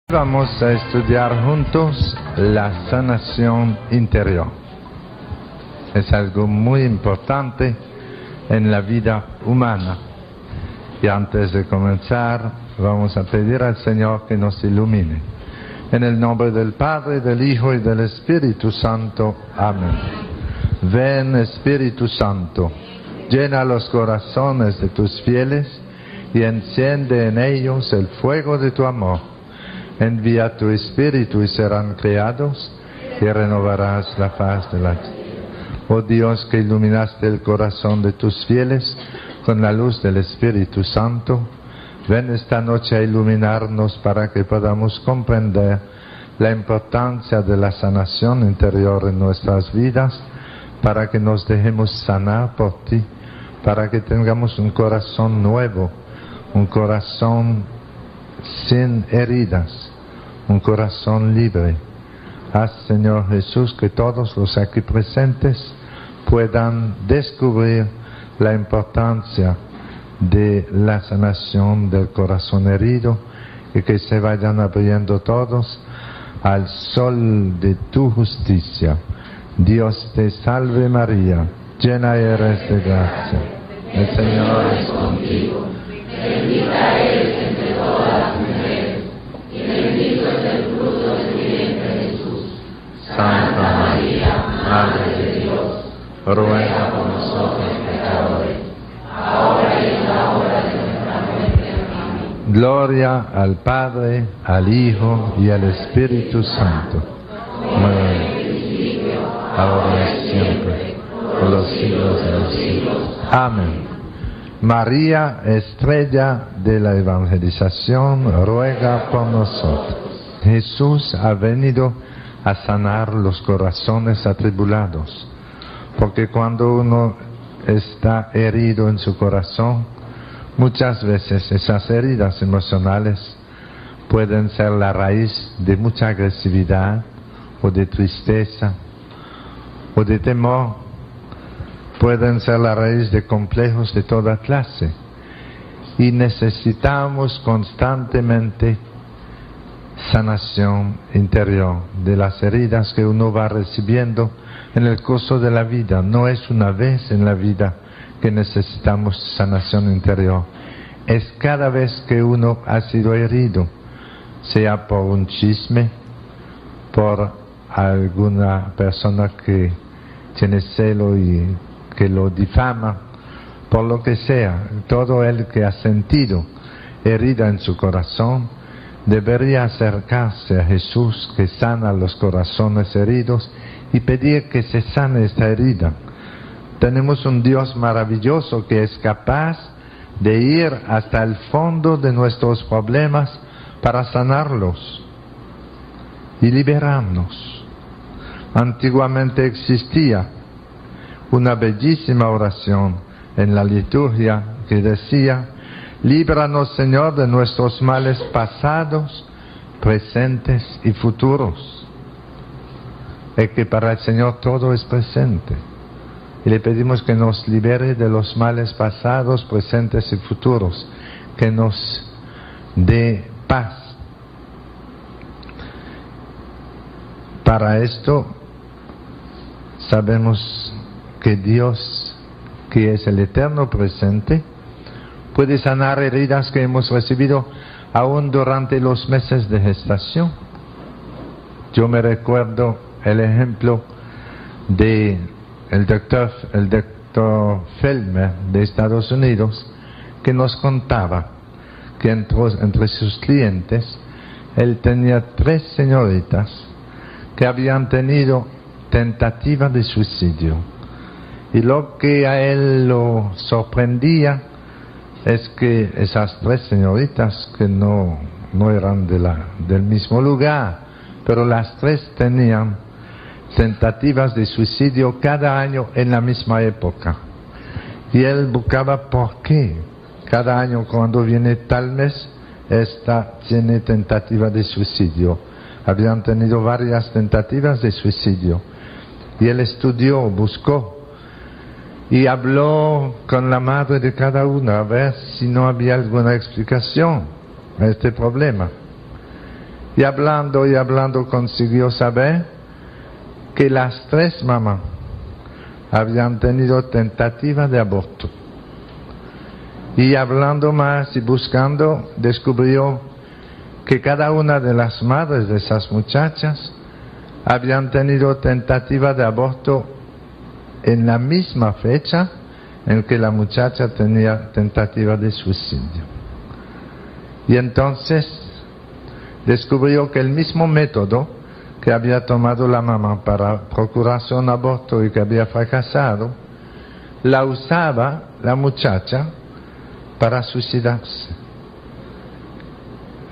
Vamos a estudiar juntos la sanación interior. Es algo muy importante en la vida humana. Y antes de comenzar, vamos a pedir al Señor que nos ilumine. En el nombre del Padre, del Hijo y del Espíritu Santo. Amén. Ven, Espíritu Santo, llena los corazones de tus fieles y enciende en ellos el fuego de tu amor. Envía tu Espíritu y serán creados, y renovarás la faz de la tierra. Oh Dios, que iluminaste el corazón de tus fieles con la luz del Espíritu Santo, ven esta noche a iluminarnos para que podamos comprender la importancia de la sanación interior en nuestras vidas, para que nos dejemos sanar por ti, para que tengamos un corazón nuevo, un corazón sin heridas, un corazón libre. Haz, Señor Jesús, que todos los aquí presentes puedan descubrir la importancia de la sanación del corazón herido y que se vayan abriendo todos al sol de tu justicia. Dios te salve María, llena eres de gracia, el Señor es contigo, bendita eres entre todas las mujeres, y bendito es el fruto de tu vientre Jesús. Santa María, Madre de Dios, ruega por nosotros pecadores, ahora y en la hora de nuestra muerte. Amén. Gloria al Padre, al Hijo y al Espíritu Santo, como en el principio, ahora y siempre, por los siglos de los siglos. Amén. María, estrella de la evangelización, ruega por nosotros. Jesús ha venido a sanar los corazones atribulados, porque cuando uno está herido en su corazón, muchas veces esas heridas emocionales pueden ser la raíz de mucha agresividad, o de tristeza, o de temor. Pueden ser la raíz de complejos de toda clase, y necesitamos constantemente sanación interior de las heridas que uno va recibiendo en el curso de la vida. No es una vez en la vida que necesitamos sanación interior, es cada vez que uno ha sido herido, sea por un chisme, por alguna persona que tiene celo y que lo difama, por lo que sea. Todo el que ha sentido herida en su corazón debería acercarse a Jesús, que sana los corazones heridos, y pedir que se sane esta herida. Tenemos un Dios maravilloso que es capaz de ir hasta el fondo de nuestros problemas para sanarlos y liberarnos. Antiguamente existía una bellísima oración en la liturgia que decía: líbranos, Señor, de nuestros males pasados, presentes y futuros. Es que para el Señor todo es presente, y le pedimos que nos libere de los males pasados, presentes y futuros, que nos dé paz. Para esto sabemos que Dios, que es el eterno presente, puede sanar heridas que hemos recibido aún durante los meses de gestación. Yo me recuerdo el ejemplo de el doctor Felmer de Estados Unidos, que nos contaba que entre sus clientes él tenía 3 señoritas que habían tenido tentativa de suicidio. Y lo que a él lo sorprendía es que esas 3 señoritas, que no eran del mismo lugar, pero las 3 tenían tentativas de suicidio cada año en la misma época. Y él buscaba por qué. Cada año, cuando viene tal mes, esta tiene tentativa de suicidio. Habían tenido varias tentativas de suicidio. Y él estudió, buscó, y habló con la madre de cada una a ver si no había alguna explicación a este problema. Y hablando consiguió saber que las 3 mamás habían tenido tentativa de aborto. Y hablando más y buscando, descubrió que cada una de las madres de esas muchachas habían tenido tentativa de aborto en la misma fecha en que la muchacha tenía tentativa de suicidio. Y entonces descubrió que el mismo método que había tomado la mamá para procurarse un aborto y que había fracasado, la usaba la muchacha para suicidarse.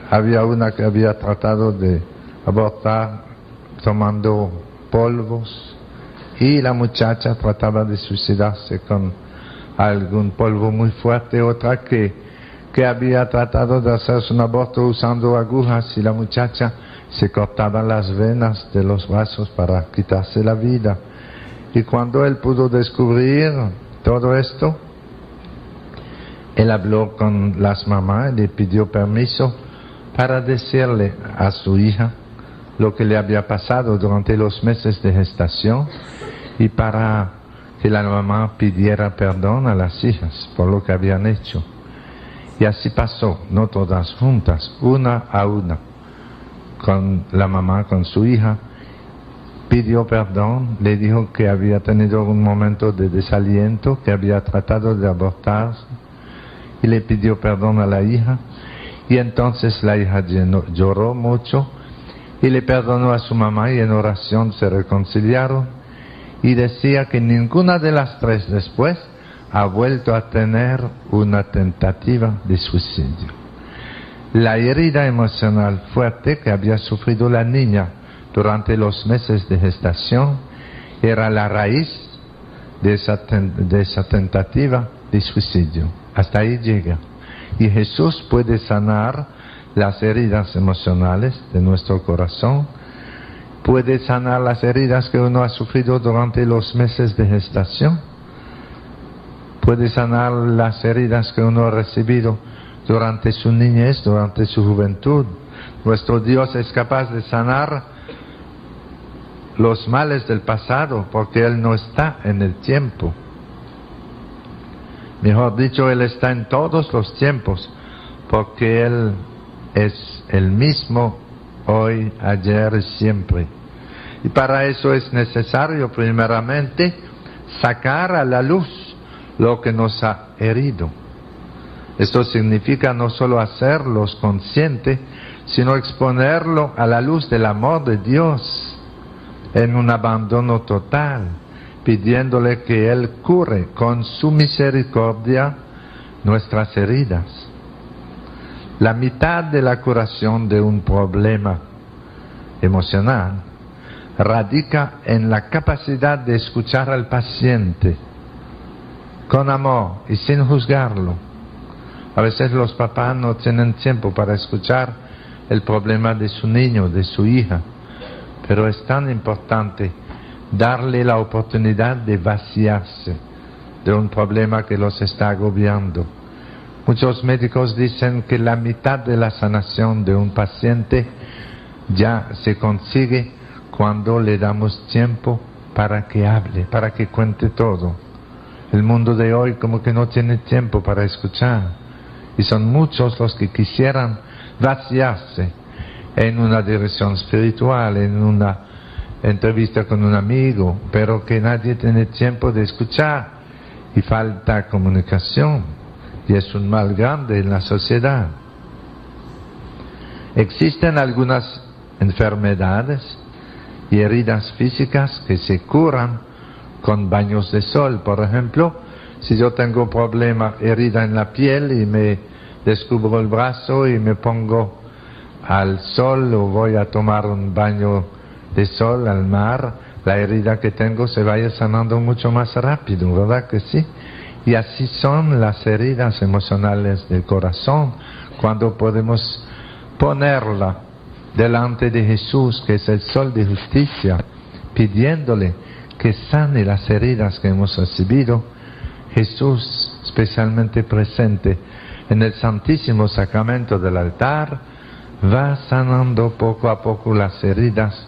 Había una que había tratado de abortar tomando polvos y la muchacha trataba de suicidarse con algún polvo muy fuerte, otra que había tratado de hacerse un aborto usando agujas y la muchacha se cortaba las venas de los brazos para quitarse la vida. Y cuando él pudo descubrir todo esto, él habló con las mamás y le pidió permiso para decirle a su hija lo que le había pasado durante los meses de gestación y para que la mamá pidiera perdón a las hijas por lo que habían hecho. Y así pasó, no todas juntas, una a una, con la mamá, con su hija, pidió perdón, le dijo que había tenido un momento de desaliento, que había tratado de abortar, y le pidió perdón a la hija, y entonces la hija lloró mucho, y le perdonó a su mamá, y en oración se reconciliaron, y decía que ninguna de las 3 después ha vuelto a tener una tentativa de suicidio. La herida emocional fuerte que había sufrido la niña durante los meses de gestación era la raíz de esa tentativa de suicidio. Hasta ahí llega. Y Jesús puede sanar las heridas emocionales de nuestro corazón, puede sanar las heridas que uno ha sufrido durante los meses de gestación, puede sanar las heridas que uno ha recibido durante su niñez, durante su juventud. Nuestro Dios es capaz de sanar los males del pasado porque Él no está en el tiempo. Mejor dicho, Él está en todos los tiempos porque Él es el mismo hoy, ayer y siempre. Y para eso es necesario primeramente sacar a la luz lo que nos ha herido. Esto significa no solo hacerlos conscientes, sino exponerlo a la luz del amor de Dios en un abandono total, pidiéndole que Él cure con su misericordia nuestras heridas. La mitad de la curación de un problema emocional radica en la capacidad de escuchar al paciente con amor y sin juzgarlo. A veces los papás no tienen tiempo para escuchar el problema de su niño, de su hija, pero es tan importante darle la oportunidad de vaciarse de un problema que los está agobiando. Muchos médicos dicen que la mitad de la sanación de un paciente ya se consigue cuando le damos tiempo para que hable, para que cuente todo. El mundo de hoy como que no tiene tiempo para escuchar. Y son muchos los que quisieran vaciarse en una dirección espiritual, en una entrevista con un amigo, pero que nadie tiene tiempo de escuchar y falta comunicación. Y es un mal grande en la sociedad. Existen algunas enfermedades y heridas físicas que se curan con baños de sol. Por ejemplo, si yo tengo un problema, herida en la piel y me descubro el brazo y me pongo al sol o voy a tomar un baño de sol al mar, la herida que tengo se vaya sanando mucho más rápido, ¿verdad que sí? Y así son las heridas emocionales del corazón, cuando podemos ponerla delante de Jesús, que es el sol de justicia, pidiéndole que sane las heridas que hemos recibido. Jesús, especialmente presente en el Santísimo Sacramento del altar, va sanando poco a poco las heridas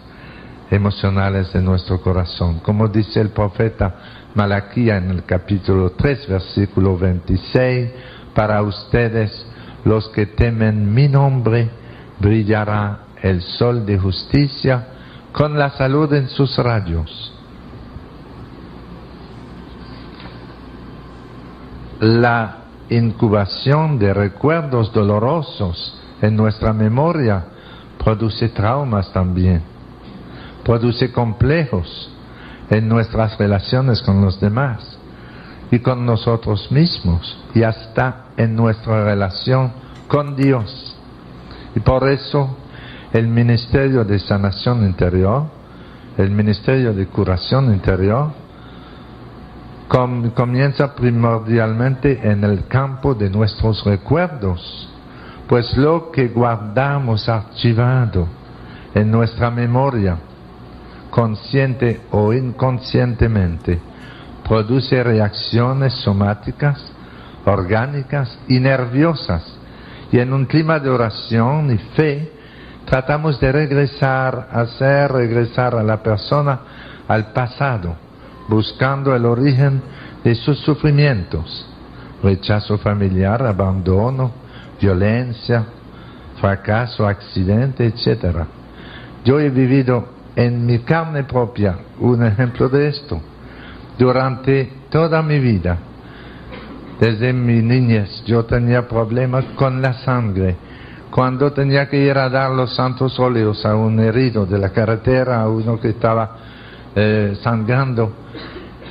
emocionales de nuestro corazón. Como dice el profeta Malaquías en el capítulo 3, versículo 26, para ustedes, los que temen mi nombre, brillará el sol de justicia con la salud en sus rayos. La incubación de recuerdos dolorosos en nuestra memoria produce traumas también, produce complejos en nuestras relaciones con los demás y con nosotros mismos y hasta en nuestra relación con Dios. Y por eso el ministerio de sanación interior, el ministerio de curación interior, comienza primordialmente en el campo de nuestros recuerdos, pues lo que guardamos archivado en nuestra memoria, consciente o inconscientemente, produce reacciones somáticas, orgánicas y nerviosas, y en un clima de oración y fe tratamos de hacer regresar a la persona al pasado, buscando el origen de sus sufrimientos: rechazo familiar, abandono, violencia, fracaso, accidente, etc. Yo he vivido en mi carne propia un ejemplo de esto. Durante toda mi vida, desde mi niñez, yo tenía problemas con la sangre. Cuando tenía que ir a dar los santos óleos a un herido de la carretera, a uno que estaba sangrando,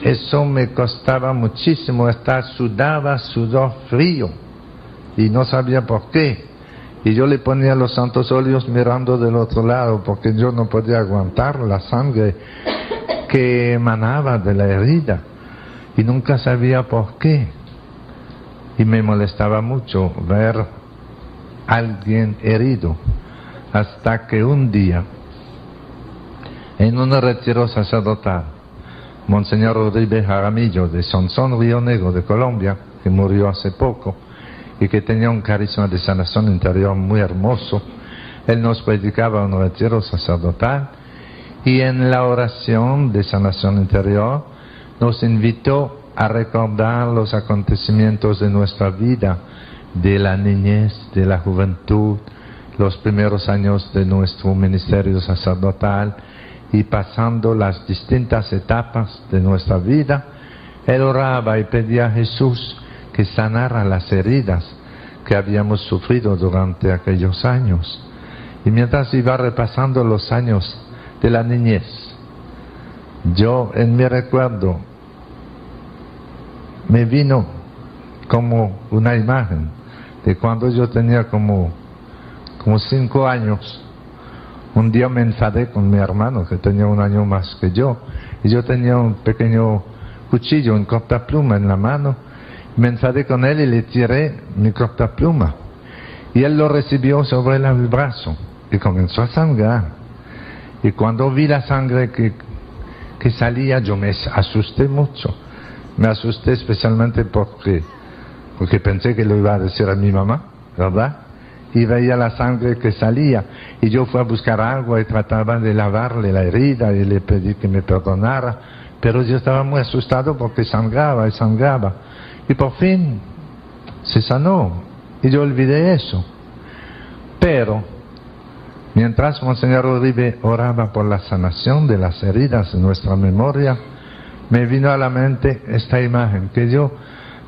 eso me costaba muchísimo. Sudaba sudor frío y no sabía por qué. Y yo le ponía los santos óleos mirando del otro lado, porque yo no podía aguantar la sangre que emanaba de la herida y nunca sabía por qué. Y me molestaba mucho ver a alguien herido, hasta que un día, en un retiro sacerdotal, Monseñor Uribe Jaramillo de Sonsón, Río Negro de Colombia, que murió hace poco y que tenía un carisma de sanación interior muy hermoso, él nos predicaba un retiro sacerdotal, y en la oración de sanación interior nos invitó a recordar los acontecimientos de nuestra vida, de la niñez, de la juventud, los primeros años de nuestro ministerio sacerdotal, y pasando las distintas etapas de nuestra vida, él oraba y pedía a Jesús que sanara las heridas que habíamos sufrido durante aquellos años. Y mientras iba repasando los años de la niñez, yo en mi recuerdo me vino como una imagen de cuando yo tenía como 5 años. Un día me enfadé con mi hermano, que tenía 1 año más que yo, y yo tenía un pequeño cuchillo en cortapluma en la mano. Me enfadé con él y le tiré mi cortapluma, y él lo recibió sobre el brazo y comenzó a sangrar. Y cuando vi la sangre que salía, yo me asusté mucho. Me asusté especialmente porque pensé que lo iba a decir a mi mamá, ¿verdad? Y veía la sangre que salía, y yo fui a buscar agua y trataba de lavarle la herida y le pedí que me perdonara, pero yo estaba muy asustado porque sangraba y sangraba, y por fin se sanó y yo olvidé eso. Pero mientras Monseñor Uribe oraba por la sanación de las heridas de nuestra memoria, me vino a la mente esta imagen que yo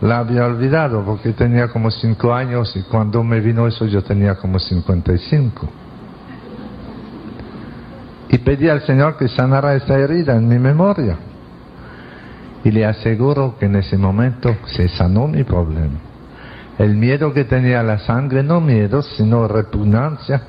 la había olvidado porque tenía como 5 años, y cuando me vino eso yo tenía como 55. Y pedí al Señor que sanara esa herida en mi memoria. Y le aseguro que en ese momento se sanó mi problema. El miedo que tenía a la sangre, no miedo, sino repugnancia,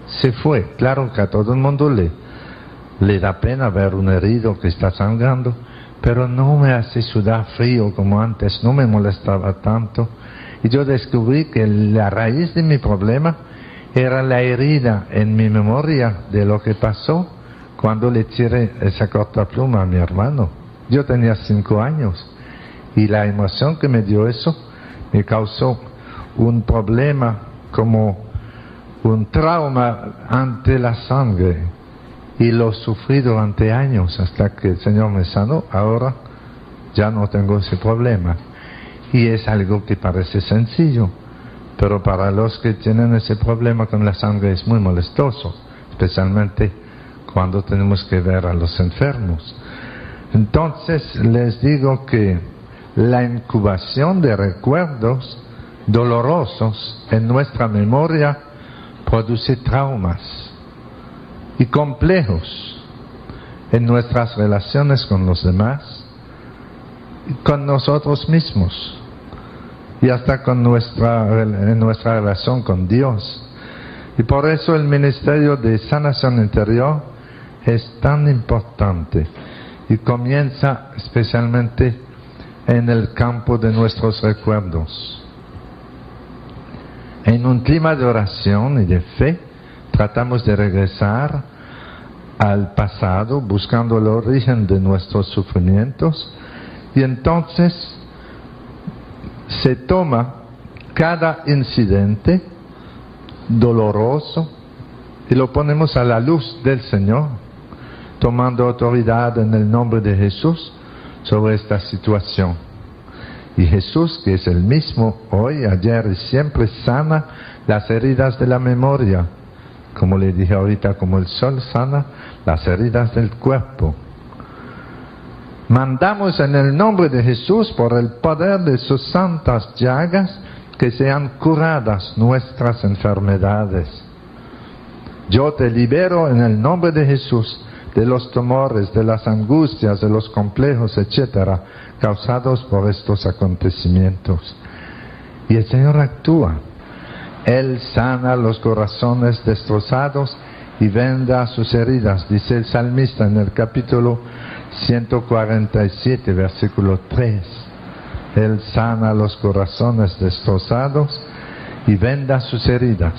se fue. Claro que a todo el mundo le da pena ver un herido que está sangrando, pero no me hace sudar frío como antes, no me molestaba tanto. Y yo descubrí que la raíz de mi problema era la herida en mi memoria de lo que pasó cuando le tiré esa cortapluma a mi hermano. Yo tenía 5 años, y la emoción que me dio eso me causó un problema como un trauma ante la sangre y lo sufrí durante años hasta que el Señor me sanó. Ahora ya no tengo ese problema. Y es algo que parece sencillo, pero para los que tienen ese problema con la sangre es muy molestoso, especialmente cuando tenemos que ver a los enfermos. Entonces les digo que la incubación de recuerdos dolorosos en nuestra memoria produce traumas y complejos en nuestras relaciones con los demás, con nosotros mismos y hasta con en nuestra relación con Dios. Y por eso el ministerio de sanación interior es tan importante y comienza especialmente en el campo de nuestros recuerdos. En un clima de oración y de fe tratamos de regresar al pasado buscando el origen de nuestros sufrimientos. Y entonces se toma cada incidente doloroso y lo ponemos a la luz del Señor, tomando autoridad en el nombre de Jesús sobre esta situación. Y Jesús, que es el mismo hoy, ayer y siempre, sana las heridas de la memoria, como le dije ahorita, como el sol sana las heridas del cuerpo. Mandamos en el nombre de Jesús, por el poder de sus santas llagas, que sean curadas nuestras enfermedades. Yo te libero en el nombre de Jesús de los temores, de las angustias, de los complejos, etcétera, causados por estos acontecimientos. Y el Señor actúa. Él sana los corazones destrozados y venda sus heridas, dice el salmista en el capítulo 147, versículo 3. Él sana los corazones destrozados y venda sus heridas.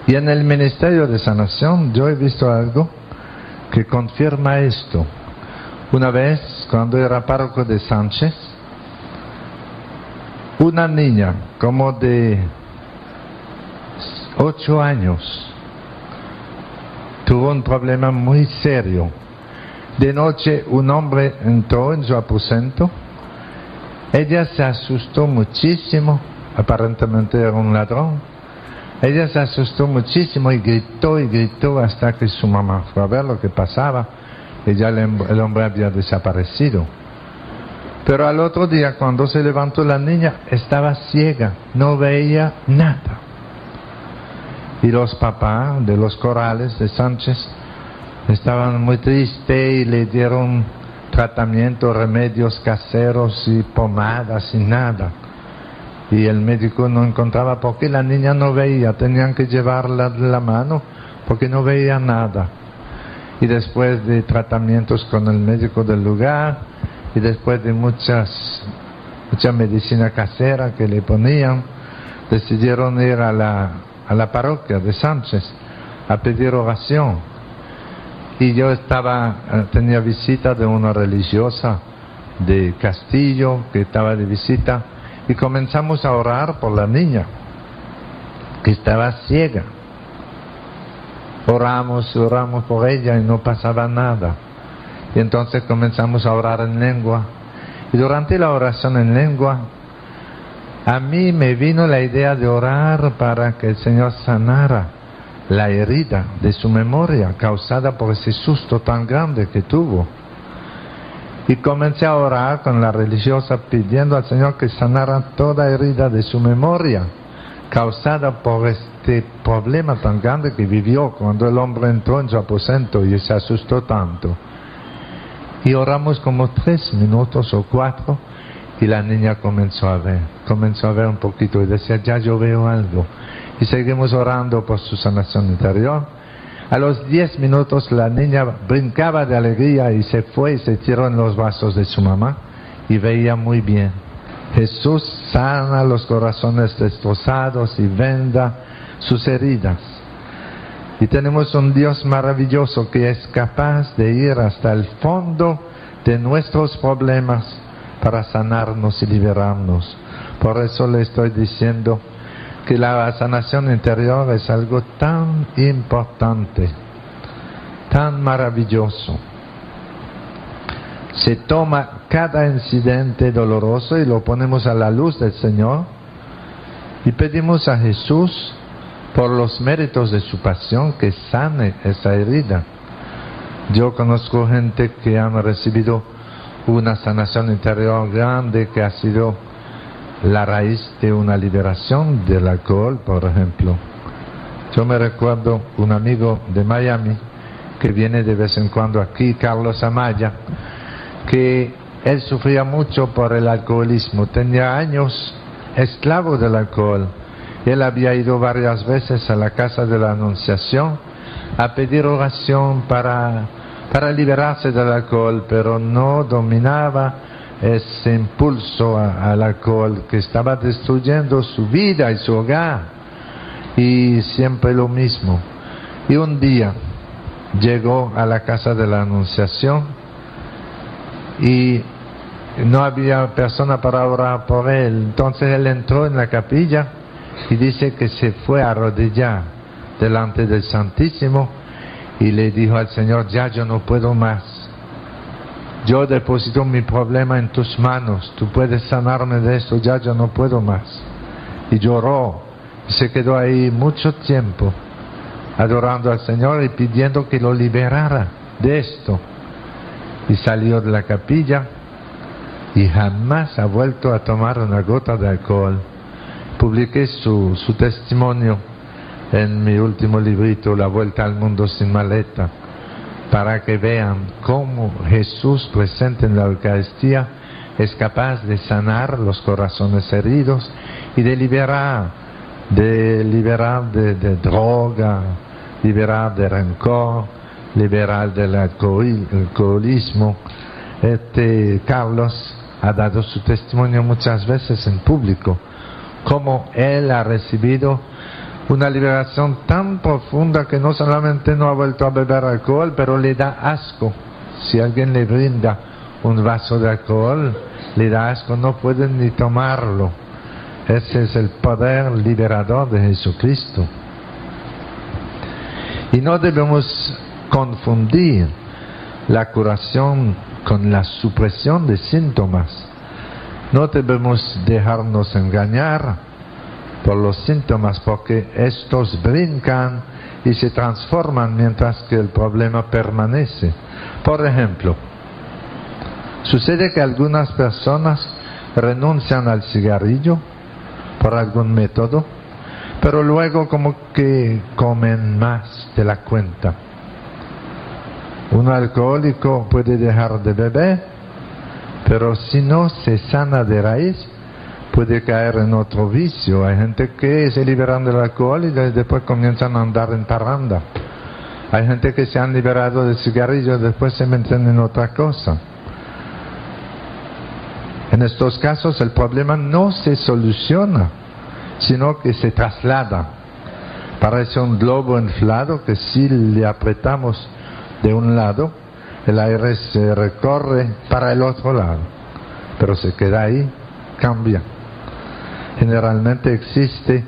Y en el ministerio de sanación yo he visto algo que confirma esto. Una vez, cuando era párroco de Sánchez, una niña como de 8 años tuvo un problema muy serio. De noche un hombre entró en su aposento. Ella se asustó muchísimo, aparentemente era un ladrón. Ella se asustó muchísimo y gritó hasta que su mamá fue a ver lo que pasaba y ya el hombre había desaparecido. Pero al otro día, cuando se levantó la niña, estaba ciega, no veía nada. Y los papás de los corrales de Sánchez estaban muy tristes y le dieron tratamiento, remedios caseros y pomadas y nada. Y el médico no encontraba por qué la niña no veía, tenían que llevarla de la mano porque no veía nada. Y después de tratamientos con el médico del lugar y después de mucha medicina casera que le ponían, decidieron ir a la parroquia de Sánchez a pedir oración. Y yo tenía visita de una religiosa de Castillo que estaba de visita y comenzamos a orar por la niña que estaba ciega. Oramos por ella y no pasaba nada. Y entonces comenzamos a orar en lengua. Y durante la oración en lengua, a mí me vino la idea de orar para que el Señor sanara la herida de su memoria causada por ese susto tan grande que tuvo. Y comencé a orar con la religiosa pidiendo al Señor que sanara toda herida de su memoria causada por este problema tan grande que vivió cuando el hombre entró en su aposento y se asustó tanto. Y oramos como 3 minutos o 4 y la niña comenzó a ver un poquito y decía, ya yo veo algo. Y seguimos orando por su sanación interior. A los 10 minutos la niña brincaba de alegría y se fue y se tiró en los brazos de su mamá y veía muy bien. Jesús sana los corazones destrozados y venda sus heridas. Y tenemos un Dios maravilloso que es capaz de ir hasta el fondo de nuestros problemas para sanarnos y liberarnos. Por eso le estoy diciendo, que la sanación interior es algo tan importante, tan maravilloso. Se toma cada incidente doloroso y lo ponemos a la luz del Señor y pedimos a Jesús, por los méritos de su pasión, que sane esa herida. Yo conozco gente que han recibido una sanación interior grande, que ha sido la raíz de una liberación del alcohol, por ejemplo. Yo me recuerdo un amigo de Miami que viene de vez en cuando aquí, Carlos Amaya, que él sufría mucho por el alcoholismo, tenía años esclavo del alcohol. Él había ido varias veces a la casa de la Anunciación a pedir oración para liberarse del alcohol, pero no dominaba ese impulso al alcohol que estaba destruyendo su vida y su hogar, y siempre lo mismo. Y un día llegó a la casa de la Anunciación y no había persona para orar por él. Entonces él entró en la capilla y dice que se fue a arrodillar delante del Santísimo y le dijo al Señor: ya yo no puedo más, yo deposito mi problema en tus manos, tú puedes sanarme de esto, ya yo no puedo más. Y lloró y se quedó ahí mucho tiempo adorando al Señor y pidiendo que lo liberara de esto. Y salió de la capilla y jamás ha vuelto a tomar una gota de alcohol. Publiqué su testimonio en mi último librito, La Vuelta al Mundo sin Maleta, para que vean cómo Jesús presente en la Eucaristía es capaz de sanar los corazones heridos y de liberar de droga, liberar de rencor, liberar del alcoholismo. Carlos ha dado su testimonio muchas veces en público, cómo él ha recibido una liberación tan profunda que no solamente no ha vuelto a beber alcohol, pero le da asco. Si alguien le brinda un vaso de alcohol, le da asco, no puede ni tomarlo. Ese es el poder liberador de Jesucristo. Y no debemos confundir la curación con la supresión de síntomas. No debemos dejarnos engañar por los síntomas, porque estos brincan y se transforman mientras que el problema permanece. Por ejemplo, sucede que algunas personas renuncian al cigarrillo por algún método, pero luego como que comen más de la cuenta. Un alcohólico puede dejar de beber, pero si no se sana de raíz, puede caer en otro vicio. Hay gente que se liberan del alcohol y después comienzan a andar en parranda. Hay gente que se han liberado del cigarrillo y después se meten en otra cosa. En estos casos el problema no se soluciona, sino que se traslada. Parece un globo inflado que si le apretamos de un lado, el aire se recorre para el otro lado, pero se queda ahí, cambia. Generalmente existe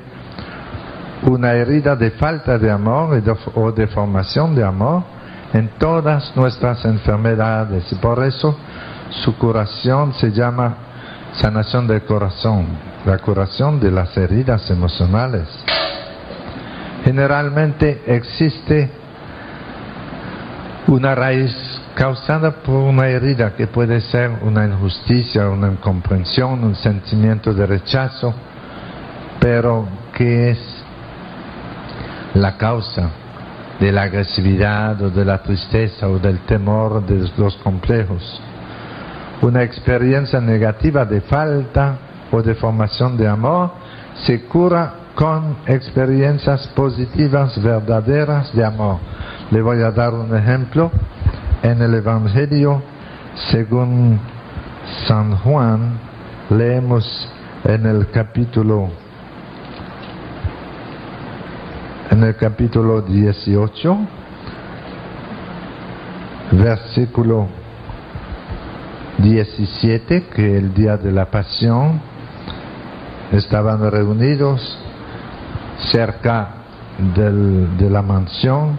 una herida de falta de amor o de formación de amor en todas nuestras enfermedades, y por eso su curación se llama sanación del corazón, la curación de las heridas emocionales. Generalmente existe una raíz causada por una herida que puede ser una injusticia, una incomprensión, un sentimiento de rechazo, pero que es la causa de la agresividad o de la tristeza o del temor, de los complejos. Una experiencia negativa de falta o de formación de amor se cura con experiencias positivas verdaderas de amor. Le voy a dar un ejemplo. En el Evangelio según San Juan, leemos en el capítulo 18, versículo 17, que el día de la pasión estaban reunidos cerca de la mansión,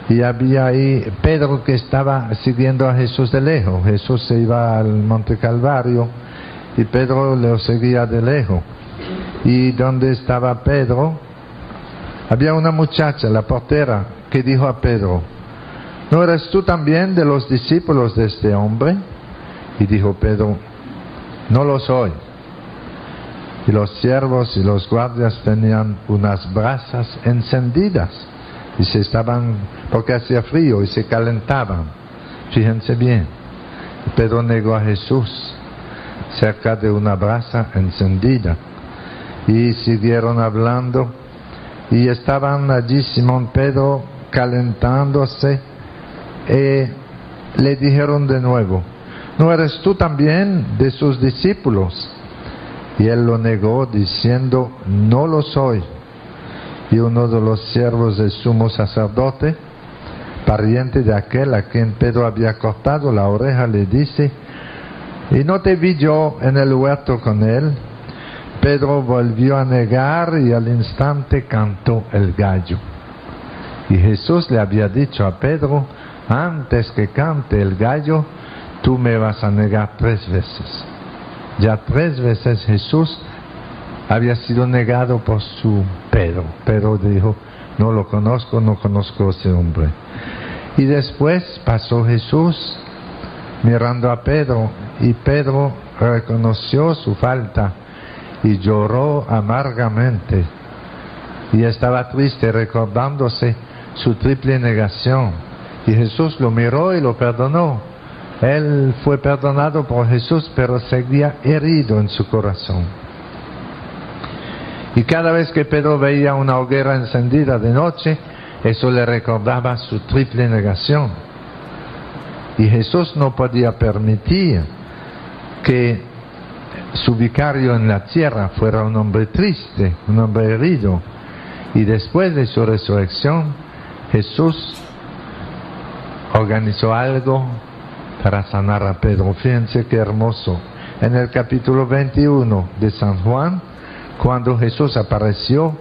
y había ahí Pedro que estaba siguiendo a Jesús de lejos. Jesús se iba al Monte Calvario y Pedro lo seguía de lejos. Y donde estaba Pedro, había una muchacha, la portera, que dijo a Pedro: ¿no eres tú también de los discípulos de este hombre? Y dijo Pedro: no lo soy. Y los siervos y los guardias tenían unas brasas encendidas y porque hacía frío y se calentaban. Fíjense bien, Pedro negó a Jesús cerca de una brasa encendida, y siguieron hablando, y estaban allí Simón Pedro calentándose, y le dijeron de nuevo: ¿no eres tú también de sus discípulos? Y él lo negó diciendo: no lo soy. Y uno de los siervos del sumo sacerdote, pariente de aquel a quien Pedro había cortado la oreja, le dice: ¿y no te vi yo en el huerto con él? Pedro volvió a negar, y al instante cantó el gallo. Y Jesús le había dicho a Pedro: antes que cante el gallo, tú me vas a negar 3 veces. Ya 3 veces Jesús había sido negado por su Pedro. Pedro dijo: no lo conozco, no conozco a ese hombre. Y después pasó Jesús mirando a Pedro, y Pedro reconoció su falta y lloró amargamente, y estaba triste recordándose su triple negación. Y Jesús lo miró y lo perdonó. Él fue perdonado por Jesús, pero seguía herido en su corazón. Y cada vez que Pedro veía una hoguera encendida de noche, eso le recordaba su triple negación. Y Jesús no podía permitir que su vicario en la tierra fuera un hombre triste, un hombre herido. Y después de su resurrección, Jesús organizó algo para sanar a Pedro. Fíjense qué hermoso. En el capítulo 21 de San Juan, cuando Jesús apareció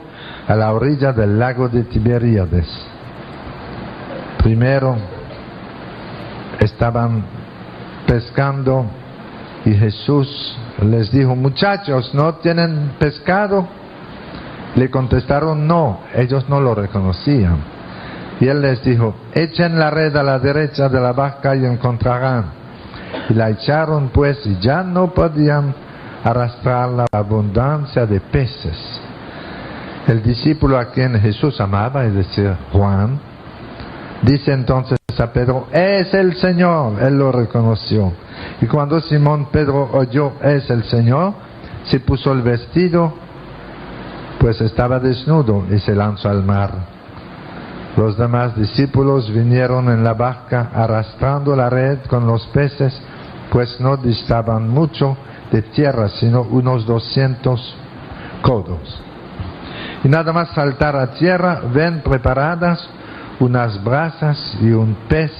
a la orilla del lago de Tiberíades, primero estaban pescando y Jesús les dijo: muchachos, ¿no tienen pescado? Le contestaron: no. Ellos no lo reconocían. Y él les dijo: echen la red a la derecha de la barca y encontrarán. Y la echaron pues, y ya no podían arrastrar la abundancia de peces. El discípulo a quien Jesús amaba, es decir, Juan, dice entonces a Pedro: es el Señor. Él lo reconoció. Y cuando Simón Pedro oyó: es el Señor, se puso el vestido, pues estaba desnudo, y se lanzó al mar. Los demás discípulos vinieron en la barca arrastrando la red con los peces, pues no distaban mucho de tierra, sino unos 200 codos. Y nada más saltar a tierra, ven preparadas unas brasas y un pez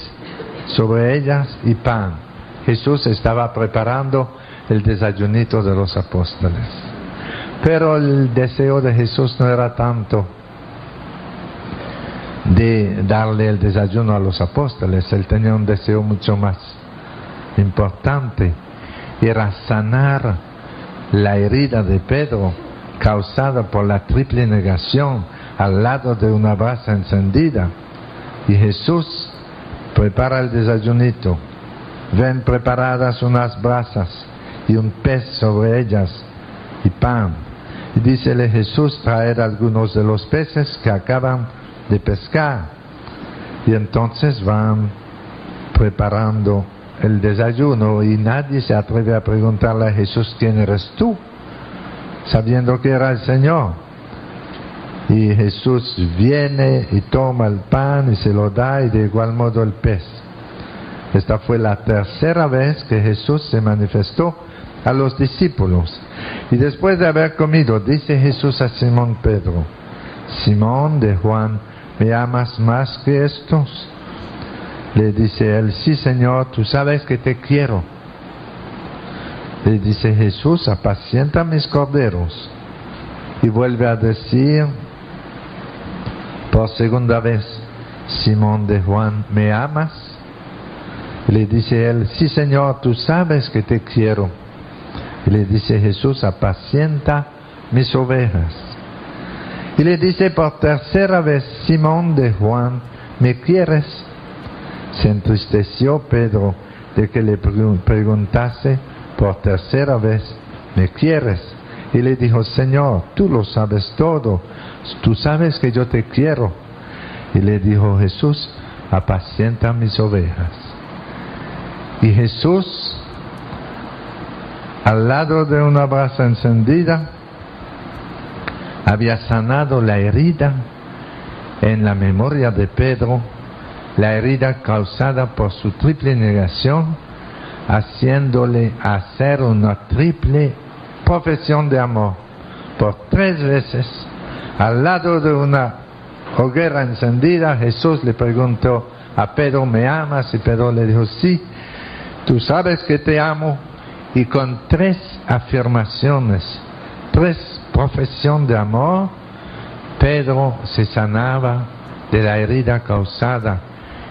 sobre ellas y pan. Jesús estaba preparando el desayunito de los apóstoles. Pero el deseo de Jesús no era tanto de darle el desayuno a los apóstoles. Él tenía un deseo mucho más importante: era sanar la herida de Pedro causada por la triple negación al lado de una brasa encendida. Y Jesús prepara el desayunito. Ven preparadas unas brasas y un pez sobre ellas y pan. Y dícele Jesús: traed algunos de los peces que acaban de pescar. Y entonces van preparando el desayuno, y nadie se atreve a preguntarle a Jesús: ¿quién eres tú?, sabiendo que era el Señor. Y Jesús viene y toma el pan y se lo da, y de igual modo el pez. Esta fue la tercera vez que Jesús se manifestó a los discípulos. Y después de haber comido, dice Jesús a Simón Pedro: Simón de Juan, ¿me amas más que estos? Le dice él: sí, Señor, tú sabes que te quiero. Le dice Jesús: apacienta mis corderos. Y vuelve a decir: Por segunda vez, Simón de Juan, ¿me amas? Le dice él, sí Señor, tú sabes que te quiero. Y le dice Jesús, apacienta mis ovejas. Y le dice por tercera vez, Simón de Juan, ¿me quieres? Se entristeció Pedro de que le preguntase por tercera vez, ¿me quieres? Y le dijo, Señor, tú lo sabes todo, tú sabes que yo te quiero. Y le dijo Jesús, apacienta mis ovejas. Y Jesús, al lado de una brasa encendida, había sanado la herida en la memoria de Pedro, la herida causada por su triple negación, haciéndole hacer una triple profesión de amor. Por 3 veces, al lado de una hoguera encendida, Jesús le preguntó a Pedro, ¿me amas? Y Pedro le dijo, sí, tú sabes que te amo. Y con 3 afirmaciones, 3 profesiones de amor, Pedro se sanaba de la herida causada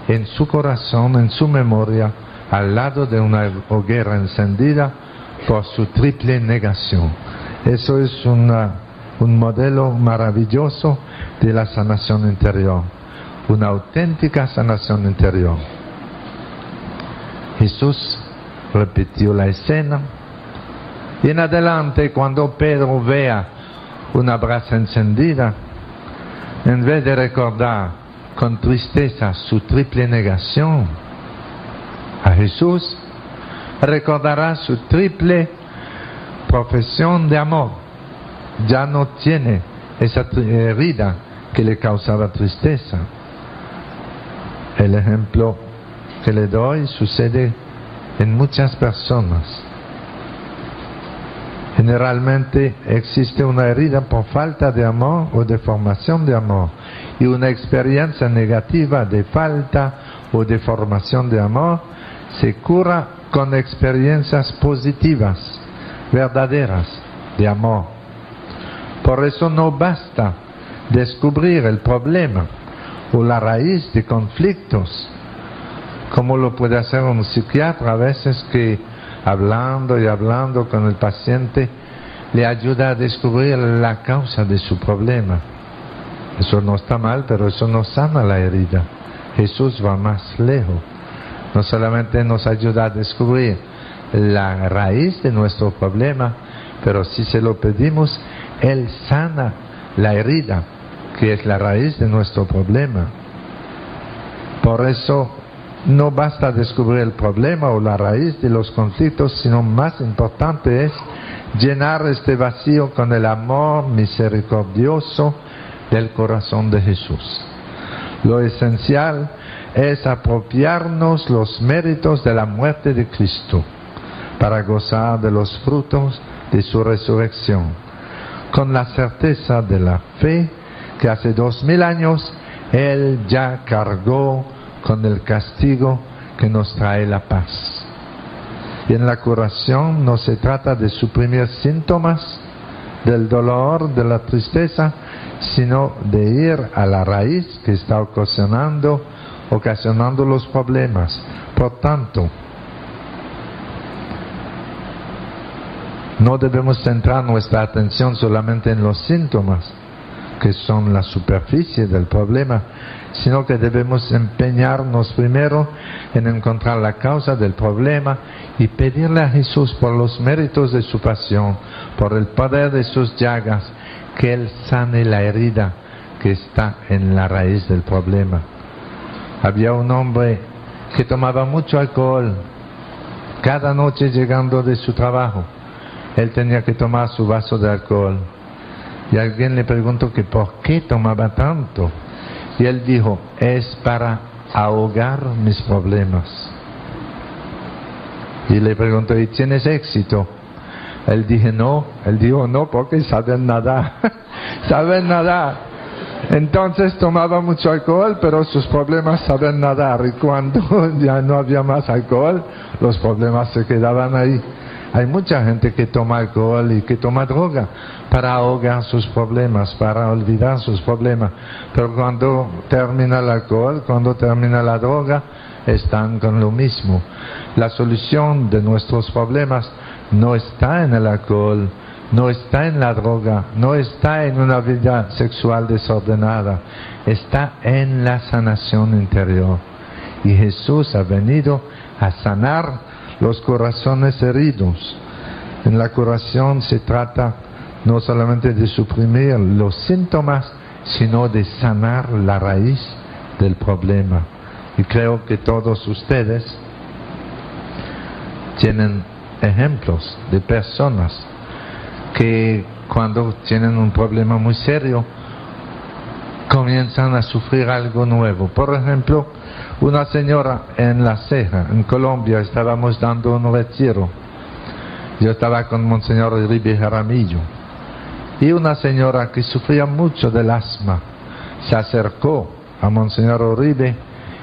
en su corazón, en su memoria, al lado de una hoguera encendida por su triple negación. Eso es un modelo maravilloso de la sanación interior, una auténtica sanación interior. Jesús repitió la escena y en adelante, cuando Pedro vea una brasa encendida, en vez de recordar con tristeza su triple negación a Jesús, recordará su triple profesión de amor. Ya no tiene esa herida que le causaba tristeza. El ejemplo que le doy sucede en muchas personas. Generalmente existe una herida por falta de amor o de formación de amor, y una experiencia negativa de falta o de formación de amor se cura con experiencias positivas, verdaderas, de amor. Por eso no basta descubrir el problema o la raíz de conflictos, como lo puede hacer un psiquiatra a veces, que hablando y hablando con el paciente le ayuda a descubrir la causa de su problema. Eso no está mal, pero eso no sana la herida. Jesús va más lejos. No solamente nos ayuda a descubrir la raíz de nuestro problema, pero si se lo pedimos, Él sana la herida, que es la raíz de nuestro problema. Por eso no basta descubrir el problema o la raíz de los conflictos, sino más importante es llenar este vacío con el amor misericordioso del corazón de Jesús. Lo esencial es apropiarnos los méritos de la muerte de Cristo para gozar de los frutos de su resurrección, con la certeza de la fe que hace 2000 años Él ya cargó con el castigo que nos trae la paz. Y en la curación no se trata de suprimir síntomas del dolor, de la tristeza, sino de ir a la raíz que está ocasionando los problemas. Por tanto, no debemos centrar nuestra atención solamente en los síntomas, que son la superficie del problema, sino que debemos empeñarnos primero en encontrar la causa del problema y pedirle a Jesús, por los méritos de su pasión, por el poder de sus llagas, que Él sane la herida que está en la raíz del problema. Había un hombre que tomaba mucho alcohol. Cada noche llegando de su trabajo, él tenía que tomar su vaso de alcohol. Y alguien le preguntó que por qué tomaba tanto. Y él dijo, es para ahogar mis problemas. Y le preguntó, ¿y tienes éxito? Él dijo no, porque saben nadar. Saben nadar. Entonces tomaba mucho alcohol, pero sus problemas saben nadar. Y cuando ya no había más alcohol, los problemas se quedaban ahí. Hay mucha gente que toma alcohol y que toma droga para ahogar sus problemas, para olvidar sus problemas. Pero cuando termina el alcohol, cuando termina la droga, están con lo mismo. La solución de nuestros problemas no está en el alcohol, no está en la droga, no está en una vida sexual desordenada, está en la sanación interior. Y Jesús ha venido a sanar los corazones heridos. En la curación se trata no solamente de suprimir los síntomas, sino de sanar la raíz del problema. Y creo que todos ustedes tienen ejemplos de personas que cuando tienen un problema muy serio comienzan a sufrir algo nuevo. Por ejemplo, una señora en La Ceja, en Colombia, estábamos dando un retiro. Yo estaba con Monseñor Uribe Jaramillo. Y una señora que sufría mucho del asma se acercó a Monseñor Uribe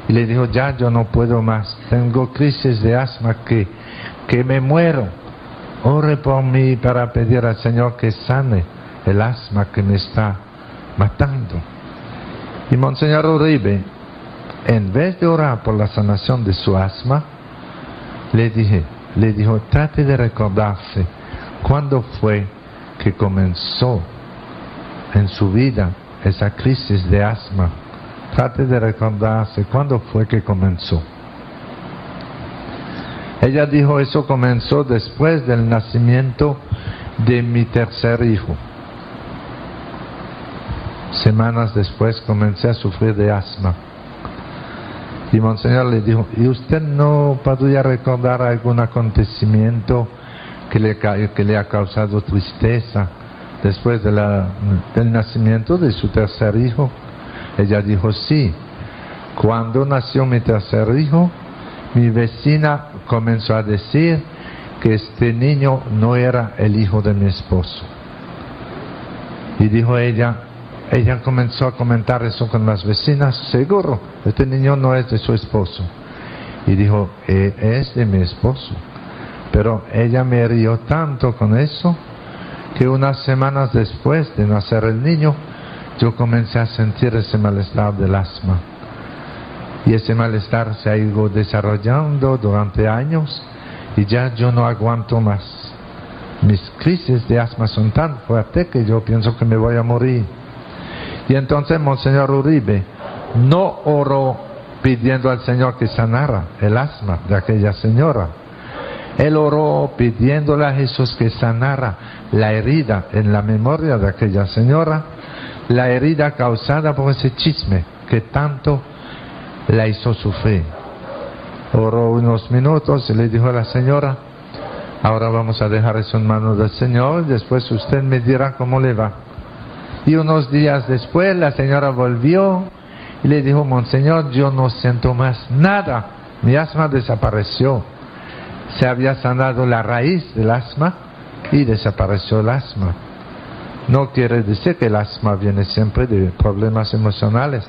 y le dijo: ya yo no puedo más, tengo crisis de asma que me muero. Ore por mí para pedir al Señor que sane el asma que me está matando. Y Monseñor Uribe, en vez de orar por la sanación de su asma, le dijo: trate de recordarse cuándo fue que comenzó en su vida esa crisis de asma. Trate de recordarse cuándo fue que comenzó. Ella dijo: eso comenzó después del nacimiento de mi tercer hijo. Semanas después comencé a sufrir de asma. Y Monseñor le dijo: ¿y usted no podría recordar algún acontecimiento que le ha causado tristeza después del nacimiento de su tercer hijo? Ella dijo: sí. Cuando nació mi tercer hijo, mi vecina comenzó a decir que este niño no era el hijo de mi esposo. Y dijo ella comenzó a comentar eso con las vecinas: seguro, este niño no es de su esposo. Y dijo: es de mi esposo. Pero ella me hirió tanto con eso que unas semanas después de nacer el niño, yo comencé a sentir ese malestar del asma. Y ese malestar se ha ido desarrollando durante años y ya yo no aguanto más. Mis crisis de asma son tan fuertes que yo pienso que me voy a morir. Y entonces Monseñor Uribe no oró pidiendo al Señor que sanara el asma de aquella señora. Él oró pidiéndole a Jesús que sanara la herida en la memoria de aquella señora, la herida causada por ese chisme que tanto la hizo sufrir. Oró unos minutos y le dijo a la señora: ahora vamos a dejar eso en manos del Señor, después usted me dirá cómo le va. Y unos días después la señora volvió y le dijo: Monseñor, yo no siento más nada, mi asma desapareció. Se había sanado la raíz del asma y desapareció el asma. No quiere decir que el asma viene siempre de problemas emocionales.